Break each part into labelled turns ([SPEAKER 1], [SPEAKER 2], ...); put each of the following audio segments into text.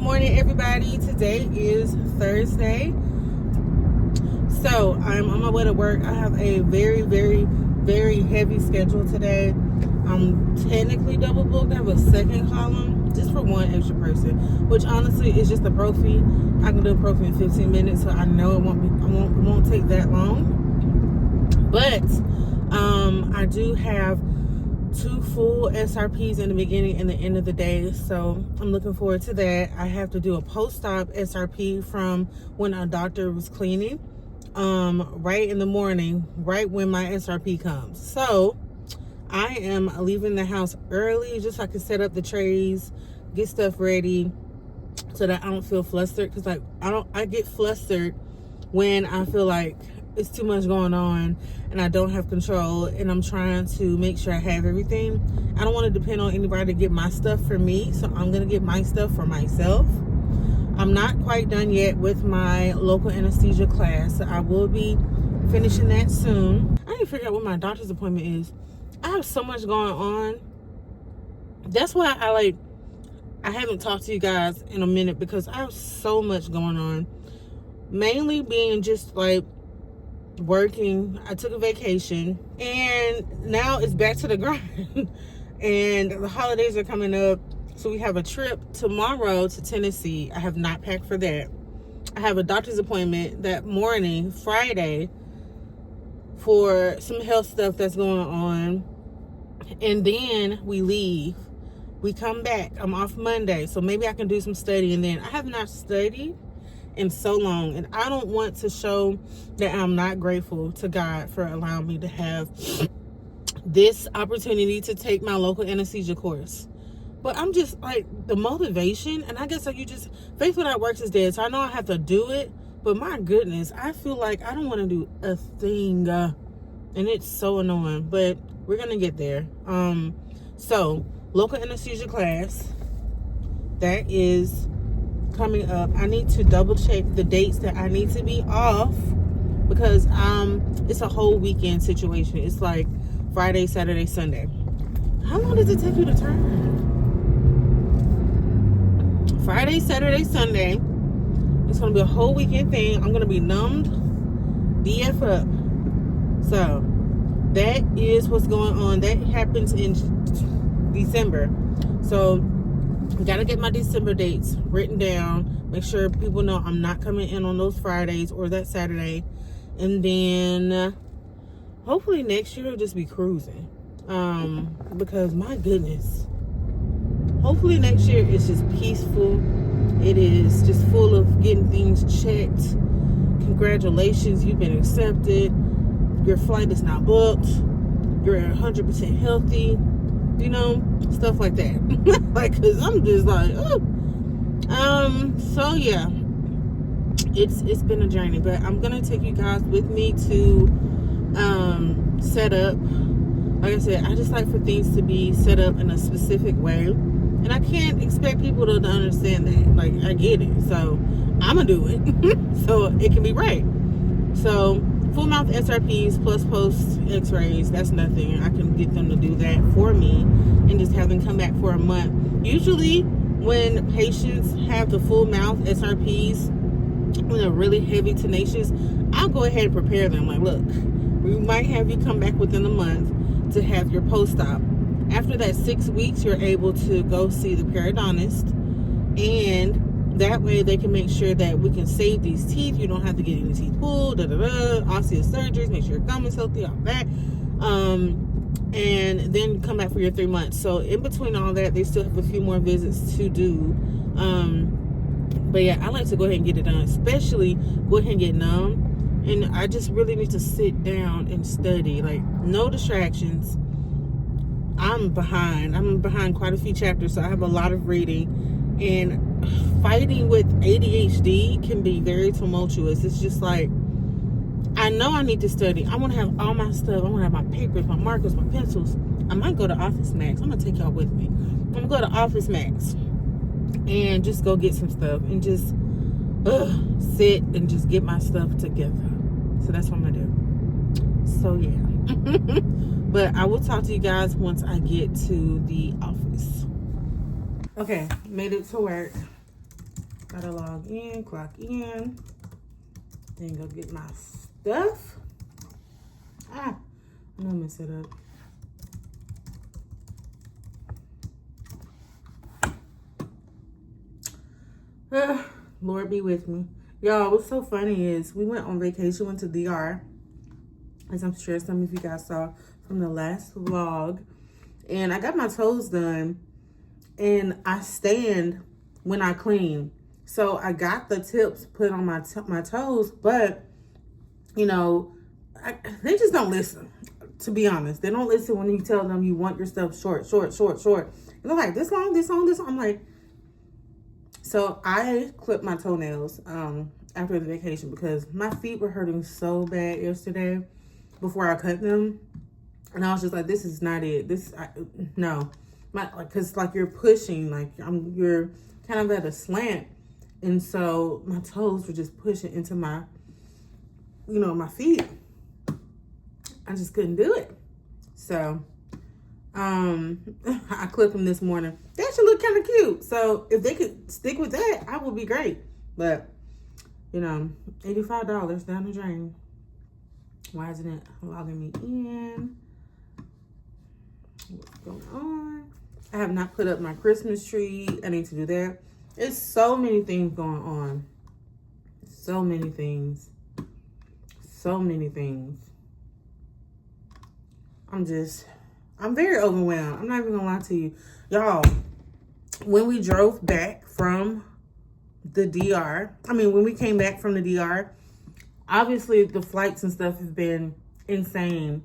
[SPEAKER 1] morning, everybody. Today is Thursday. So I'm on my way to work. I have a very, very, very heavy schedule today. I'm technically double booked. I have a second column just for one extra person, which honestly is just a prophy. I can do a prophy in 15 minutes, so I know it won't take that long. But I do have 2 full SRPs in the beginning and the end of the day, so I'm looking forward to that. I have to do a post-op SRP from when a doctor was cleaning, right in the morning, right when my SRP comes. So I am leaving the house early just so I can set up the trays, get stuff ready, so that I don't feel flustered. Because I get flustered when I feel like it's too much going on and I don't have control, and I'm trying to make sure I have everything. I don't want to depend on anybody to get my stuff for me, so I'm gonna get my stuff for myself. I'm not quite done yet with my local anesthesia class, so I will be finishing that soon. I need to figure out what my doctor's appointment is. I have so much going on. That's why I haven't talked to you guys in a minute, because I have so much going on. Mainly being just like working. I took a vacation and now it's back to the grind. And the holidays are coming up, so we have a trip tomorrow to Tennessee. I have not packed for that. I have a doctor's appointment that morning, Friday, for some health stuff that's going on, and then we leave. We come back. I'm off Monday, so maybe I can do some studying then. I have not studied in so long, and I don't want to show that I'm not grateful to God for allowing me to have this opportunity to take my local anesthesia course. But I'm just like, the motivation, and I guess like faith without works is dead, so I know I have to do it, but my goodness, I feel like I don't want to do a thing, and it's so annoying, but we're gonna get there. So local anesthesia class, that is coming up. I need to double check the dates that I need to be off, because it's a whole weekend situation. It's like Friday, Saturday, Sunday. How long does it take you to turn? Friday, Saturday, Sunday. It's gonna be a whole weekend thing. I'm gonna be numbed DF up. So that is what's going on. That happens in December. So gotta get my December dates written down, make sure people know I'm not coming in on those Fridays or that Saturday, and then hopefully next year it'll just be cruising, because my goodness, hopefully next year it's just peaceful. It is just full of getting things checked. Congratulations, you've been accepted, your flight is not booked, you're 100% healthy, stuff like that. Like, cause I'm just like, oh. So yeah, it's been a journey, but I'm gonna take you guys with me to set up. Like I said, I just like for things to be set up in a specific way, and I can't expect people to understand that. Like, I get it, so I'm gonna do it so it can be right. So full mouth SRPs plus post x-rays, that's nothing. I can get them to do that for me and just have them come back for a month. Usually when patients have the full mouth SRPs, when they're really heavy, tenacious, I'll go ahead and prepare them. Like, look, we might have you come back within a month to have your post-op. After that 6 weeks, you're able to go see the periodontist, and that way they can make sure that we can save these teeth. You don't have to get any teeth pulled, osseous surgeries, make sure your gum is healthy, all that. And then come back for your 3 months. So in between all that, they still have a few more visits to do. But yeah, I like to go ahead and get it done, especially go ahead and get numb. And I just really need to sit down and study, like no distractions. I'm behind quite a few chapters, so I have a lot of reading, and fighting with ADHD can be very tumultuous. It's just like, I know I need to study. I want to have all my stuff. I want to have my papers, my markers, my pencils. I might go to Office Max. I'm going to take y'all with me. I'm going to go to Office Max and just go get some stuff and just sit and just get my stuff together. So that's what I'm going to do. So yeah. But I will talk to you guys once I get to the office. Okay, made it to work. Gotta log in, clock in, then go get my stuff. I'm gonna mess it up. Lord be with me. Y'all, what's so funny is we went on vacation, went to DR, as I'm sure some of you guys saw from the last vlog. And I got my toes done, and I stand when I clean. So I got the tips put on my toes, but, you know, they just don't listen, to be honest. They don't listen when you tell them you want your stuff short. And they're like, this long, this long, this long. I'm like, so I clipped my toenails after the vacation because my feet were hurting so bad yesterday before I cut them. And I was just like, this is not it. No. Because like you're pushing, like you're kind of at a slant. And so my toes were just pushing into my, you know, my feet. I just couldn't do it. So I clipped them this morning. They actually look kind of cute. So if they could stick with that, I would be great. But, you know, $85 down the drain. Why isn't it logging me in? What's going on? I have not put up my Christmas tree. I need to do that. There's so many things going on. So many things. So many things. I'm very overwhelmed. I'm not even gonna lie to you. Y'all, when we drove back from the DR, when we came back from the DR, obviously the flights and stuff have been insane.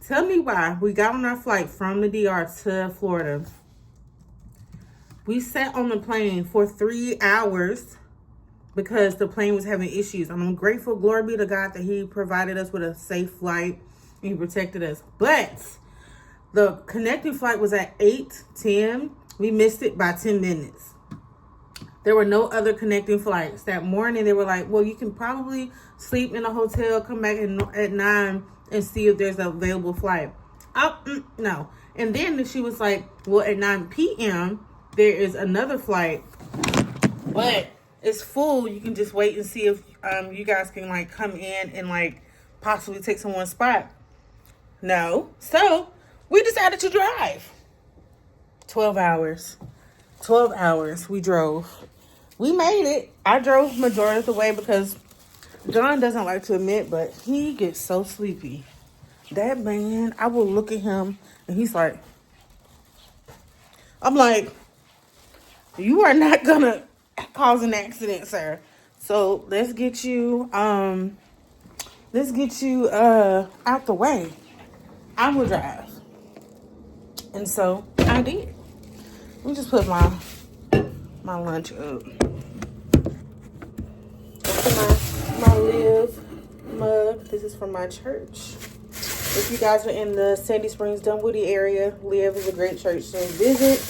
[SPEAKER 1] Tell me why we got on our flight from the DR to Florida. We sat on the plane for 3 hours because the plane was having issues. I'm grateful, glory be to God, that he provided us with a safe flight and he protected us. But the connecting flight was at 8:10. We missed it by 10 minutes. There were no other connecting flights. That morning, they were like, well, you can probably sleep in a hotel, come back at 9 and see if there's an available flight. No. And then she was like, well, at 9 p.m., there is another flight, but it's full. You can just wait and see if you guys can, like, come in and, like, possibly take someone's spot. No. So we decided to drive. 12 hours. 12 hours we drove. We made it. I drove majority of the way because John doesn't like to admit, but he gets so sleepy. That man, I will look at him and he's like, I'm like, you are not gonna cause an accident, sir. So let's get you out the way. I will drive. And so I did. Let me just put my lunch up. My Live mug. This is from my church. If you guys are in the Sandy Springs, Dunwoody area, Live is a great church to visit.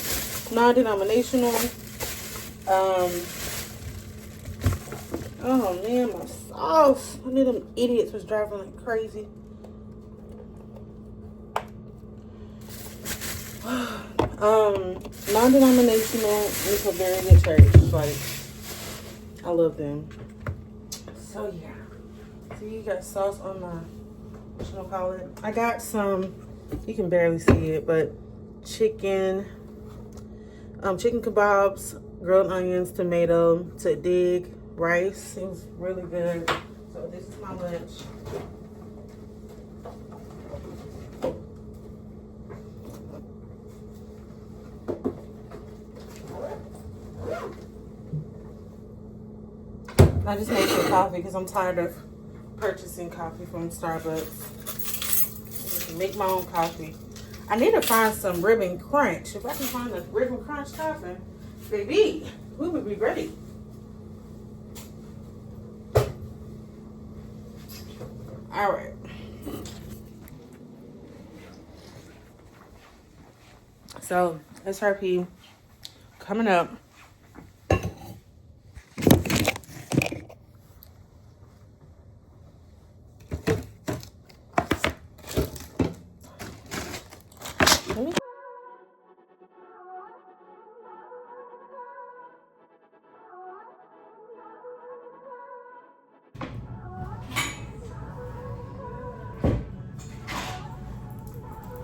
[SPEAKER 1] Non-denominational. Oh man, my sauce. I knew them idiots was driving like crazy. Non-denominational. It's a very good church. Like, I love them. So yeah. So you got sauce on my, what you gonna call it? I got some, you can barely see it, but chicken kebabs, grilled onions, tomato, tzatziki, rice. It was really good. So this is my lunch. I just made some coffee because I'm tired of purchasing coffee from Starbucks. Make my own coffee. I need to find some Ribbon Crunch. If I can find a Ribbon Crunch coffee, baby, we would be great. All right. So SRP coming up.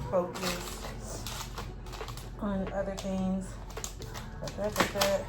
[SPEAKER 1] focus on other things. That.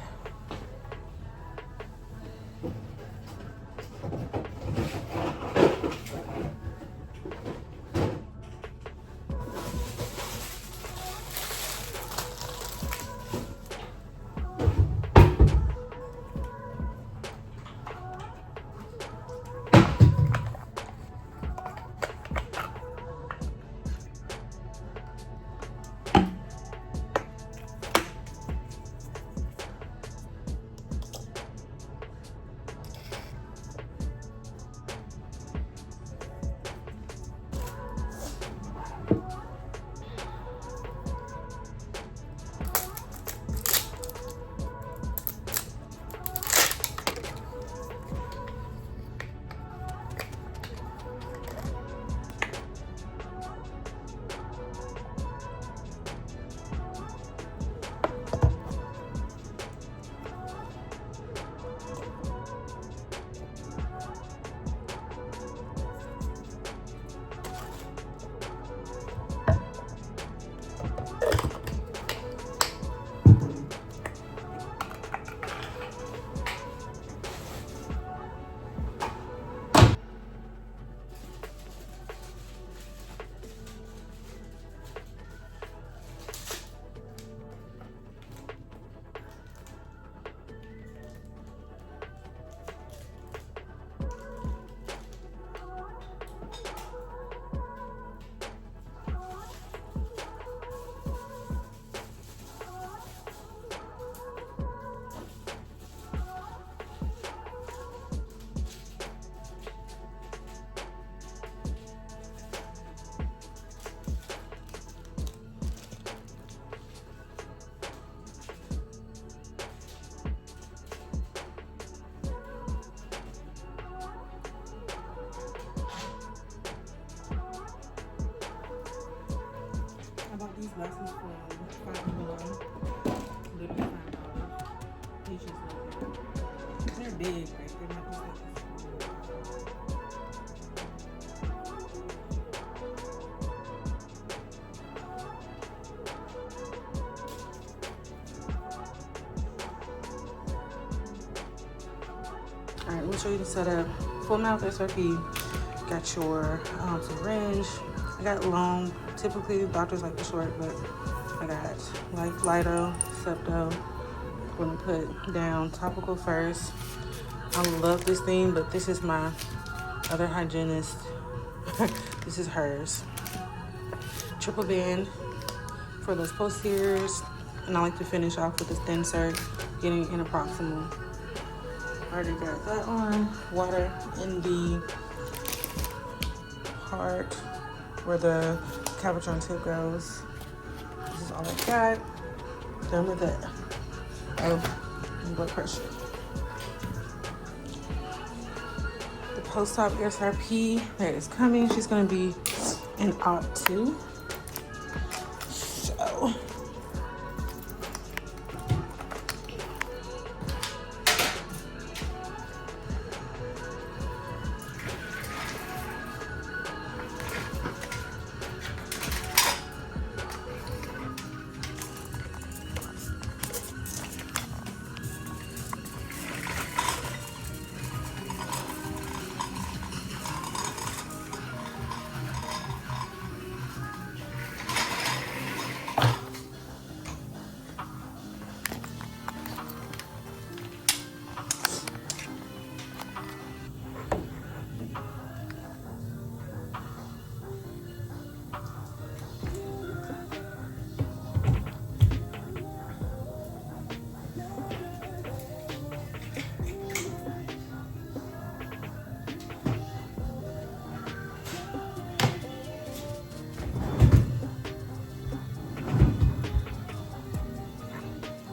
[SPEAKER 1] These glasses for $5, literally $5. These just look good. They're big, right? They're not just Alright, we'll show you the setup. Full mouth SRP. Got your syringe. I got long. Typically, doctors like the short, but I got like Lido, Septo. I'm gonna put down topical first. I love this thing, but this is my other hygienist. This is hers. Triple band for those posteriors, and I like to finish off with this thin cert, getting in a proximal. Already got that on. Water in the heart where the Cavitron tip goes. This is all I got. Done with it. Oh, blood pressure. The post-op SRP that is coming. She's gonna be in Act 2. So.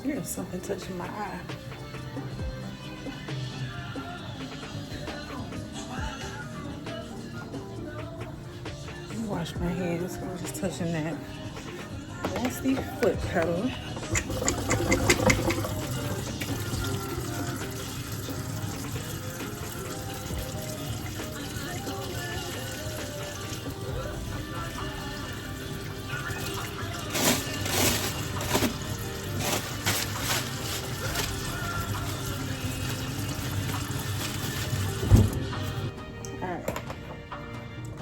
[SPEAKER 1] There's something touching my eye. Let me wash my hands. I'm just touching that nasty foot pedal.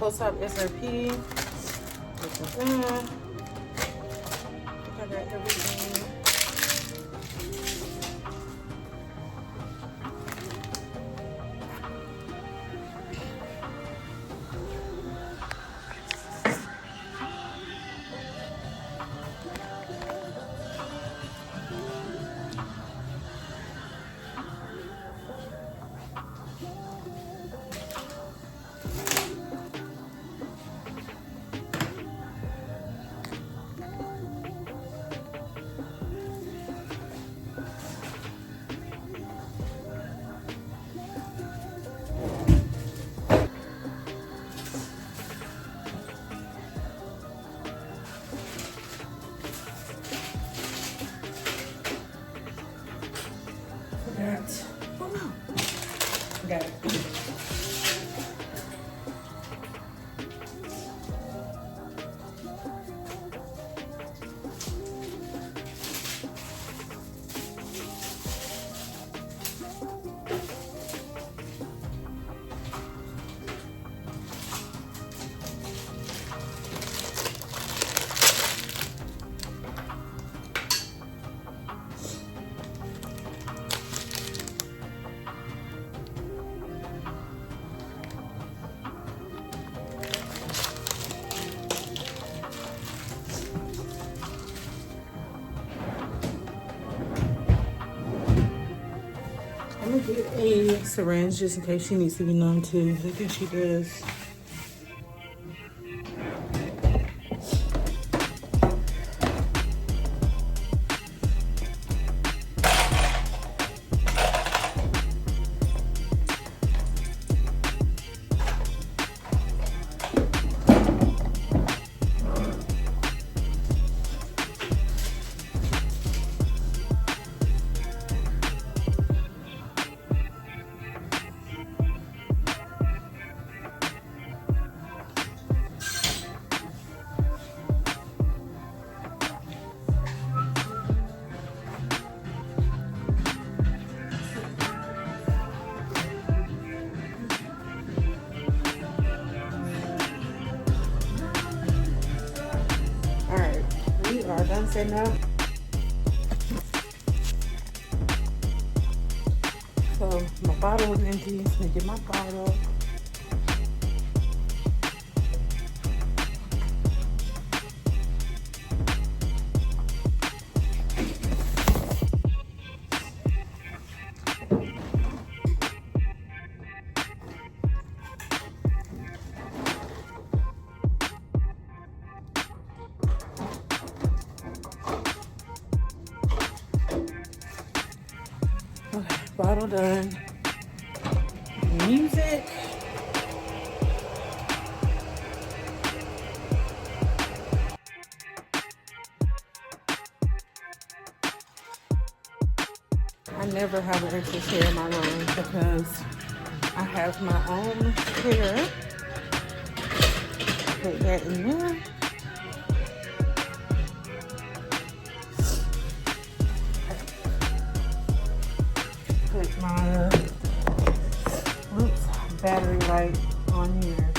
[SPEAKER 1] post-op SRP. I got everything. Got it. I'm gonna get a syringe just in case she needs to be numb too. I think she does. Are done setting up. So my bottle was empty. Let me get my bottle. Okay, bottle done. Music. I never have an extra chair in my room because I have my own chair. Put that in there. Put my battery light on here.